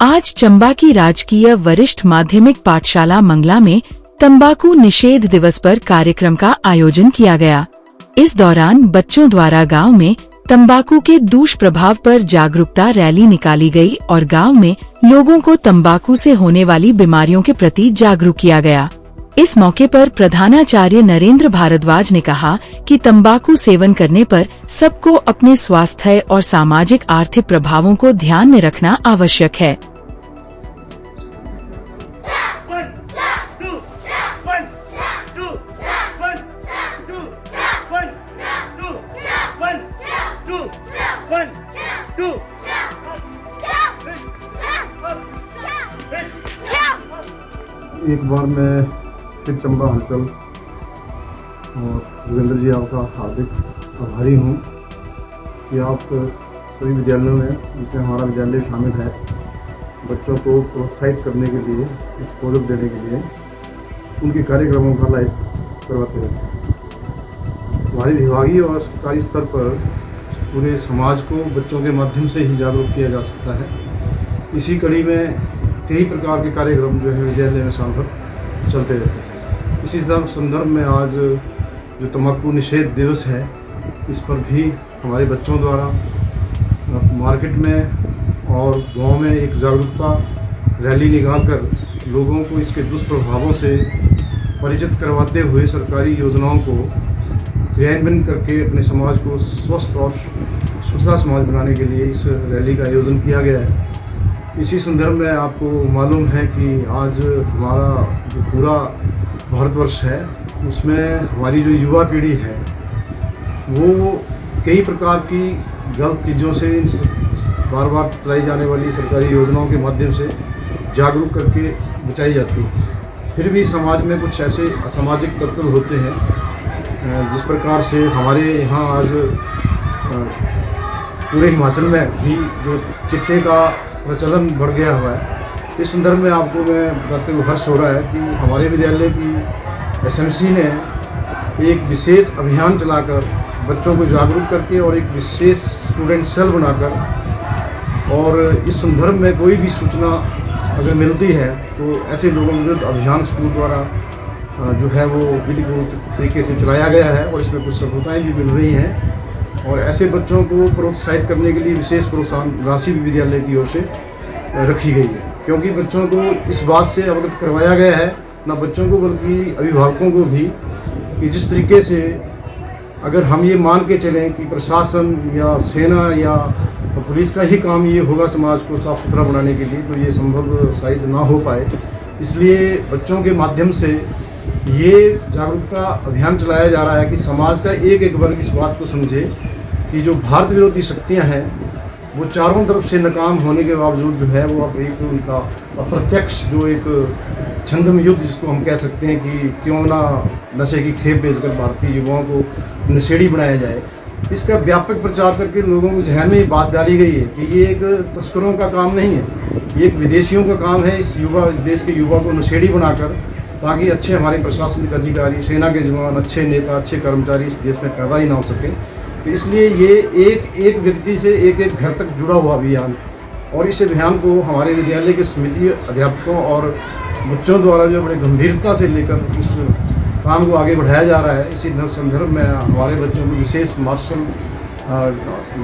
आज चंबा की राजकीय वरिष्ठ माध्यमिक पाठशाला मंगला में तंबाकू निषेध दिवस पर कार्यक्रम का आयोजन किया गया। इस दौरान बच्चों द्वारा गांव में तंबाकू के दुष्प्रभाव पर जागरूकता रैली निकाली गई और गांव में लोगों को तंबाकू से होने वाली बीमारियों के प्रति जागरूक किया गया। इस मौके पर प्रधानाचार्य नरेंद्र भारद्वाज ने कहा कि तंबाकू सेवन करने पर सबको अपने स्वास्थ्य और सामाजिक आर्थिक प्रभावों को ध्यान में रखना आवश्यक है। एक बार मैं फिर चंबा हलचल और जोगेंद्र जी आपका हार्दिक आभारी हूँ कि आप सभी विद्यालयों में, जिसमें हमारा विद्यालय शामिल है, बच्चों को प्रोत्साहित करने के लिए, एक्सपोजर देने के लिए उनके कार्यक्रमों का लाइव करवाते रहते हैं। हमारी विभागीय और सरकारी स्तर पर पूरे समाज को बच्चों के माध्यम से ही जागरूक किया जा सकता है। इसी कड़ी में कई प्रकार के कार्यक्रम जो है विद्यालय में साल भर चलते रहते हैं। इसी संदर्भ में आज जो तंबाकू निषेध दिवस है, इस पर भी हमारे बच्चों द्वारा मार्केट में और गांव में एक जागरूकता रैली निकालकर लोगों को इसके दुष्प्रभावों से परिचित करवाते हुए सरकारी योजनाओं को क्रियान्वयन करके अपने समाज को स्वस्थ और सुथरा समाज बनाने के लिए इस रैली का आयोजन किया गया है। इसी संदर्भ में आपको मालूम है कि आज हमारा जो पूरा भारतवर्ष है, उसमें हमारी जो युवा पीढ़ी है वो कई प्रकार की गलत चीज़ों से, बार बार चलाई जाने वाली सरकारी योजनाओं के माध्यम से जागरूक करके बचाई जाती है। फिर भी समाज में कुछ ऐसे असामाजिक तत्व होते हैं, जिस प्रकार से हमारे यहाँ आज पूरे हिमाचल में भी जो चिट्टे का प्रचलन बढ़ गया हुआ है। इस संदर्भ में आपको मैं बताते हुए हर्ष हो रहा है कि हमारे विद्यालय की एसएमसी ने एक विशेष अभियान चलाकर बच्चों को जागरूक करके और एक विशेष स्टूडेंट सेल बनाकर, और इस संदर्भ में कोई भी सूचना अगर मिलती है तो ऐसे लोगों के विरुद्ध अभियान स्कूल द्वारा जो है वो विधिपूर्ण तरीके से चलाया गया है और इसमें कुछ सफलताएँ भी मिल रही हैं। और ऐसे बच्चों को प्रोत्साहित करने के लिए विशेष प्रोत्साहन राशि भी विद्यालय की ओर से रखी गई है, क्योंकि बच्चों को इस बात से अवगत करवाया गया है, न बच्चों को बल्कि अभिभावकों को भी, कि जिस तरीके से अगर हम ये मान के चलें कि प्रशासन या सेना या पुलिस का ही काम ये होगा समाज को साफ़ सुथरा बनाने के लिए, तो ये संभव शायद ना हो पाए। इसलिए बच्चों के माध्यम से ये जागरूकता अभियान चलाया जा रहा है कि समाज का एक एक वर्ग इस बात को समझे कि जो भारत विरोधी शक्तियां हैं वो चारों तरफ से नाकाम होने के बावजूद जो है वो अब एक उनका अप्रत्यक्ष जो एक छंदम युद्ध, जिसको हम कह सकते हैं कि क्यों ना नशे की खेप बेचकर भारतीय युवाओं को नशेड़ी बनाया जाए, इसका व्यापक प्रचार करके लोगों को जहन में ये बात डाली गई है कि ये एक तस्करों का काम नहीं है, ये एक विदेशियों का काम है इस देश के युवा को नशेड़ी बनाकर, ताकि अच्छे हमारे प्रशासनिक अधिकारी, सेना के जवान, अच्छे नेता, अच्छे कर्मचारी इस देश में पैदा ही ना हो सके। तो इसलिए ये एक एक व्यक्ति से एक एक घर तक जुड़ा हुआ अभियान, और इस अभियान को हमारे विद्यालय के समिति अध्यापकों और बच्चों द्वारा जो बड़े गंभीरता से लेकर इस काम को आगे बढ़ाया जा रहा है। इसी संदर्भ में हमारे बच्चों को विशेष मार्शल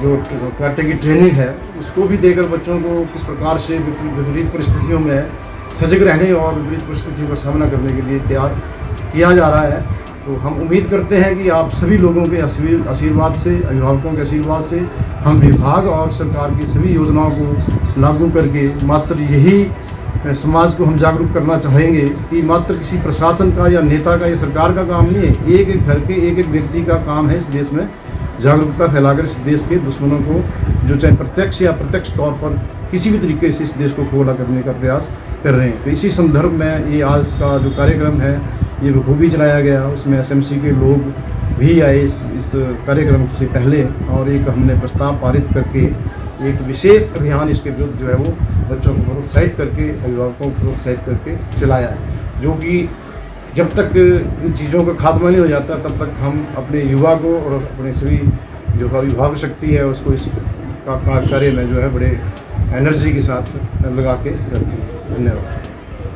जो कराटे की ट्रेनिंग है उसको भी देकर बच्चों को किस प्रकार से विपरीत परिस्थितियों में सजग रहने और विपरीत परिस्थितियों का सामना करने के लिए तैयार किया जा रहा है। तो हम उम्मीद करते हैं कि आप सभी लोगों के आशीर्वाद से, अभिभावकों के आशीर्वाद से हम विभाग और सरकार की सभी योजनाओं को लागू करके मात्र यही समाज को हम जागरूक करना चाहेंगे कि मात्र किसी प्रशासन का या नेता का या सरकार का काम नहीं है, एक एक घर के एक एक व्यक्ति का काम है इस देश में जागरूकता फैलाकर इस देश के दुश्मनों को, जो चाहे प्रत्यक्ष या अप्रत्यक्ष तौर पर किसी भी तरीके से इस देश को खोखला करने का प्रयास कर रहे हैं। तो इसी संदर्भ में ये आज का जो कार्यक्रम है ये बखूबी चलाया गया, उसमें एसएमसी के लोग भी आए इस कार्यक्रम से पहले, और एक हमने प्रस्ताव पारित करके एक विशेष अभियान इसके विरुद्ध जो है वो बच्चों को प्रोत्साहित करके, अभिभावकों को प्रोत्साहित करके चलाया है, जो कि जब तक इन चीज़ों का खात्मा नहीं हो जाता तब तक हम अपने युवा को और अपने सभी जो अभिभावक शक्ति है उसको इस कार्य में जो है बड़े एनर्जी के साथ लगा के रखें। धन्यवाद।